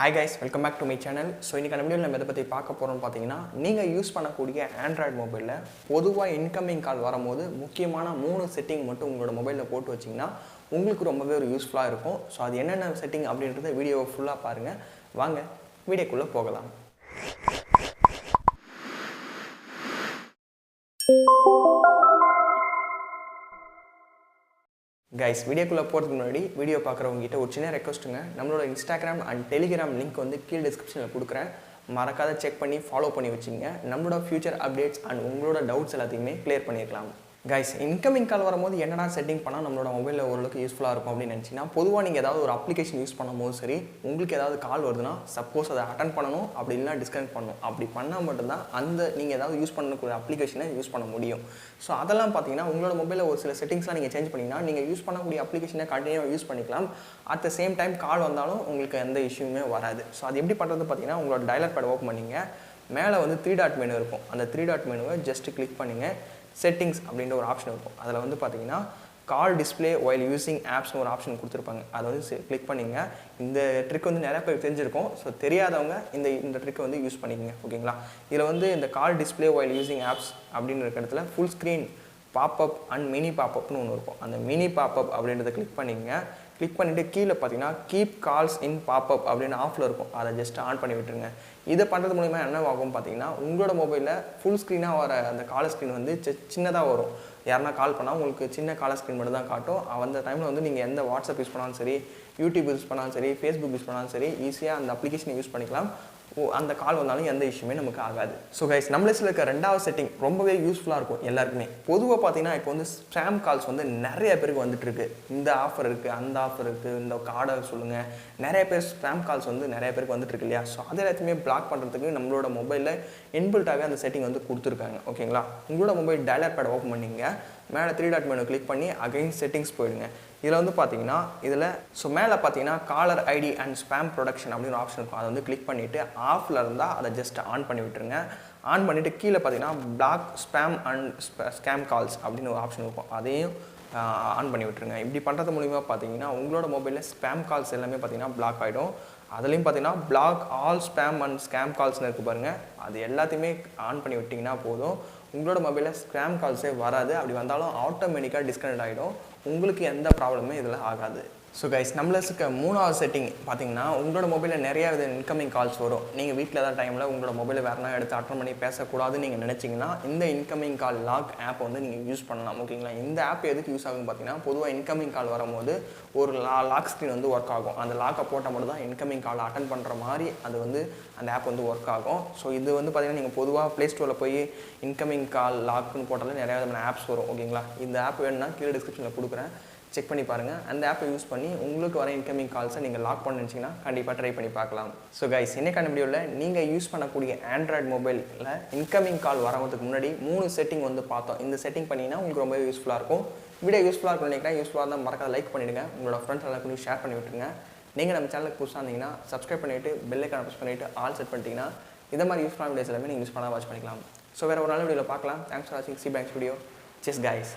Hi guys, welcome back to my channel. So இன்னைக்கான வீடியோல நம்ம எதை பத்தி பார்க்க போறோம்னு பாத்தீங்கன்னா நீங்க யூஸ் பண்ணக்கூடிய Android மொபைல்ல பொதுவா இன்கமிங் கால் வரும்போது முக்கியமான 3 செட்டிங் மட்டும் உங்களோட மொபைல்ல போட்டு வச்சீங்கன்னா உங்களுக்கு ரொம்பவே ஒரு யூஸ்ஃபுல்லா இருக்கும். சோ அது என்னென்ன செட்டிங் அப்படிங்கறத வீடியோவை ஃபுல்லா பாருங்க. வாங்க வீடியோக்குள்ள போகலாம். Guys, வீடியோக்குள்ள போறதுக்கு முன்னாடி வீடியோ பார்க்குறவங்க கிட்ட ஒரு சின்ன ரெக்வெஸ்ட்டுங்க. நம்மளோட Instagram and Telegram லிங்க் வந்து கீழ டிஸ்கிரிப்ஷன்ல கொடுக்குறேன். மறக்காத செக் பண்ணி ஃபாலோ பண்ணி வச்சிங்க. நம்மளோட ஃபியூச்சர் அப்டேட்ஸ் and உங்களோட டவுட்ஸ் எல்லாத்தையுமே கிளியர் பண்ணிரலாம். Guys, இன்கமிங் கால் வரும்போது என்னடா செட்டிங் பண்ணா நம்மளோட மொபைல்ல ஓரளவுக்கு யூஸ்ஃபுல்லா இருக்கும் அப்படி நினைச்சீங்கன்னா பொதுவா நீங்க ஏதாவது ஒரு அப்ளிகேஷன் யூஸ் பண்ணும்போது சரி உங்களுக்கு ஏதாவது கால் வருதுன்னா சப்போஸ் அதை அட்டெண்ட் பண்ணனும் அப்படி இல்லனா டிஸ்கனெக்ட் பண்ணனும். அப்படி பண்ணா மட்டும் தான் அந்த நீங்க ஏதாவது யூஸ் பண்ணக்கூடிய அப்ளிகேஷனை யூஸ் பண்ண முடியும். சோ அதெல்லாம் பாத்தீங்கன்னா உங்களோட மொபைல்ல ஒரு சில செட்டிங்ஸ்லாம் நீங்க சேஞ்ச் பண்ணீங்கன்னா நீங்க யூஸ் பண்ணக்கூடிய அப்ளிகேஷனை கண்டினியூவா யூஸ் பண்ணிக்கலாம். At the same time call வந்தாலும் உங்களுக்கு எந்த இஷ்யூமே வராது. சோ அது எப்படி பண்றது பாத்தீங்கன்னா உங்களோட டயலர் பேட் ஓபன் பண்ணீங்க. மேலே வந்து 3 டாட் மெனு இருக்கும். அந்த 3 டாட் மெனுவை ஜஸ்ட் கிளிக் பண்ணுங்க. செட்டிங்ஸ் அப்படின்ற ஒரு ஆப்ஷன் இருக்கும். அதில் வந்து பார்த்தீங்கன்னா கால் டிஸ்பிளே while யூசிங் ஆப்ஸ்னு ஒரு ஆப்ஷன் கொடுத்துருப்பாங்க. அதை வந்து கிளிக் பண்ணிங்க. இந்த ட்ரிக் வந்து நிறைய பேர் தெரிஞ்சிருக்கும். ஸோ தெரியாதவங்க இந்த ட்ரிக்கை வந்து யூஸ் பண்ணிக்கங்க. ஓகேங்களா? இதில் வந்து இந்த call display while using apps அப்படின்னு இருக்கிற இடத்துல full screen popup and mini பாப்அப்னு ஒன்று இருக்கும். அந்த மினி பாப்அப் அப்படின்றத கிளிக் பண்ணிங்க. கிளிக் பண்ணிவிட்டு கீழே பார்த்தீங்கன்னா கீப் கால்ஸ் இன் பாப்அப் அப்படின்னு ஆஃபில் இருக்கும். அதை ஜஸ்ட் ஆன் பண்ணி விட்டுருங்க. இதை பண்ணுறது மூலிமா என்ன ஆகும் பார்த்தீங்கன்னா உங்களோட மொபைலில் ஃபுல் ஸ்க்ரீனாக வர அந்த கால் ஸ்க்ரீன் வந்து சின்னதாக வரும். யாருன்னா கால் பண்ணால் உங்களுக்கு சின்ன கால் ஸ்க்ரீன் மட்டும் தான் காட்டும். அந்த டைமில் வந்து நீங்கள் எந்த வாட்ஸ்அப் யூஸ் பண்ணாலும் சரி, யூடியூப் யூஸ் பண்ணாலும் சரி, ஃபேஸ்புக் யூஸ் பண்ணாலும் சரி, ஈஸியாக அந்த அப்ளிகேஷனை யூஸ் பண்ணிக்கலாம். அந்த கால் வந்தாலும் எந்த இஷ்யூமே நமக்கு ஆகாது. ஸோ கைஸ், நம்ம லிஸ்ட்டில் இருக்க ரெண்டாவது செட்டிங் ரொம்பவே யூஸ்ஃபுல்லாக இருக்கும் எல்லாருக்குமே. பொதுவாக பார்த்தீங்கன்னா இப்போ வந்து ஸ்பேம் கால்ஸ் வந்து நிறைய பேருக்கு வந்துட்டு இருக்கு. இந்த ஆஃபர் இருக்குது, அந்த ஆஃபர் இருக்குது, இந்த கார்டை சொல்லுங்கள், நிறைய பேர் ஸ்பேம் கால்ஸ் வந்து நிறைய பேருக்கு வந்துட்டு இருக்கு இல்லையா? ஸோ அது எல்லாத்தையுமே பிளாக் பண்ணுறதுக்கு நம்மளோட மொபைலில் இன்பில்ட்டாகவே அந்த செட்டிங் வந்து கொடுத்துருக்காங்க. ஓகேங்களா? உங்களோட மொபைல் டயலர் பேட் ஓப்பன் பண்ணிங்க. மேலே 3 டாட் மெனு கிளிக் பண்ணி அகைன் செட்டிங்ஸ் போயிடுங்க. இதில் வந்து பார்த்தீங்கன்னா இதில் ஸோ மேலே பார்த்தீங்கன்னா caller ID and spam protection அப்படின்னு ஒரு ஆப்ஷன் இருக்கும். அதை வந்து கிளிக் பண்ணிவிட்டு ஆஃபில் இருந்தால் அதை ஜஸ்ட் ஆன் பண்ணி விட்டுருங்க. ஆன் பண்ணிவிட்டு கீழே பார்த்தீங்கன்னா block spam and scam calls அப்படின்னு ஒரு ஆப்ஷன் இருக்கும். அதையும் ஆன் பண்ணி விட்டுருங்க. இப்படி பண்ணுறது மூலிமா பார்த்தீங்கன்னா உங்களோட மொபைலில் ஸ்பேம் கால்ஸ் எல்லாமே பார்த்தீங்கன்னா பிளாக் ஆகிடும். அதுலேயும் பார்த்தீங்கன்னா block all spam and scam கால்ஸ்னு இருக்குது பாருங்கள். அது எல்லாத்தையுமே ஆன் பண்ணி விட்டிங்கன்னா போதும். உங்களோட மொபைலில் ஸ்பேம் கால்ஸே வராது. அப்படி வந்தாலும் ஆட்டோமேட்டிக்காக டிஸ்கனெக்ட் ஆகிடும். உங்களுக்கு எந்த ப்ராப்ளமே இதில் ஆகாது. ஸோ கைஸ், நம்மளுக்கு 3வது செட்டிங் பார்த்தீங்கன்னா உங்களோட மொபைலில் நிறையா வித இன்கமிங் கால்ஸ் வரும். நீங்கள் வீட்டில் ஏதாவது டைமில் உங்களோட மொபைலை வேறுனா எடுத்து அட்டன் பண்ணி பேசக்கூடாதுன்னு நீங்கள் நினச்சிங்கன்னா இந்த இன்கமிங் கால் லாக் ஆப் வந்து நீங்கள் யூஸ் பண்ணலாம். ஓகேங்களா? இந்த ஆப் எதுக்கு யூஸ் ஆகுன்னு பார்த்தீங்கன்னா பொதுவாக இன்கமிங் கால் வரும்போது ஒரு லாக் ஸ்க்ரீன் வந்து ஒர்க் ஆகும். அந்த லாக்கை போட்டால் மட்டும் தான் இன்கமிங் கால் அட்டன் பண்ணுற மாதிரி அது வந்து அந்த ஆப் வந்து ஒர்க் ஆகும். ஸோ இது வந்து பார்த்தீங்கன்னா நீங்கள் பொதுவாக ப்ளே ஸ்டோரில் போய் இன்கமிங் கால் லாக்னு போட்டாலே நிறையா விதமான ஆப்ஸ் வரும். ஓகேங்களா? இந்த ஆப் வேணும்னா கீழே டிஸ்கிரிப்ஷனில் கொடுக்குறேன், செக் பண்ணி பாருங்கள். அந்த ஆப்பை யூஸ் பண்ணி உங்களுக்கு வர இன்கமிங் கால்ஸை நீங்கள் லாக் பண்ண நினச்சிங்கன்னா கண்டிப்பாக ட்ரை பண்ணி பார்க்கலாம். ஸோ கைஸ், இன்னைக்கான வீடியோவில் நீங்கள் யூஸ் பண்ணக்கூடிய ஆண்ட்ராய்டு மொபைலில் இன்கமிங் கால் வரதுக்கு முன்னாடி 3 செட்டிங் வந்து பார்த்தோம். இந்த செட்டிங் பண்ணிங்கன்னா உங்களுக்கு ரொம்ப யூஸ்ஃபுல்லாக இருக்கும். வீடியோ யூஸ்ஃபுல்லாக இருக்கும்னு நினைக்கிறேன். யூஸ்ஃபுல்லாக இருந்தால் மறக்காத லைக் பண்ணிவிடுங்க. உங்களோட ஃப்ரெண்ட்ஸ் எல்லாருக்கும் ஷேர் பண்ணி விட்டுருங்க. நீங்கள் நம்ம சேனலுக்கு புதுசாக இருந்தீங்கன்னா சப்ஸ்கிரைப் பண்ணிவிட்டு பெல் ஐக்கானை ப்ரெஸ் பண்ணிவிட்டு ஆல் செட் பண்ணிட்டீங்கன்னா இந்த மாதிரி யூஸ்ஃபுல்லான வீடியோஸ் எல்லாமே நீங்கள் யூஸ் பண்ணால் வாட்ச் பண்ணிக்கலாம். ஸோ வேறு ஒரு நல்ல வீடியோவில் பார்க்கலாம். தேங்க்ஸ் ஃபார் வாட்சிங் C banks video. Chess guys.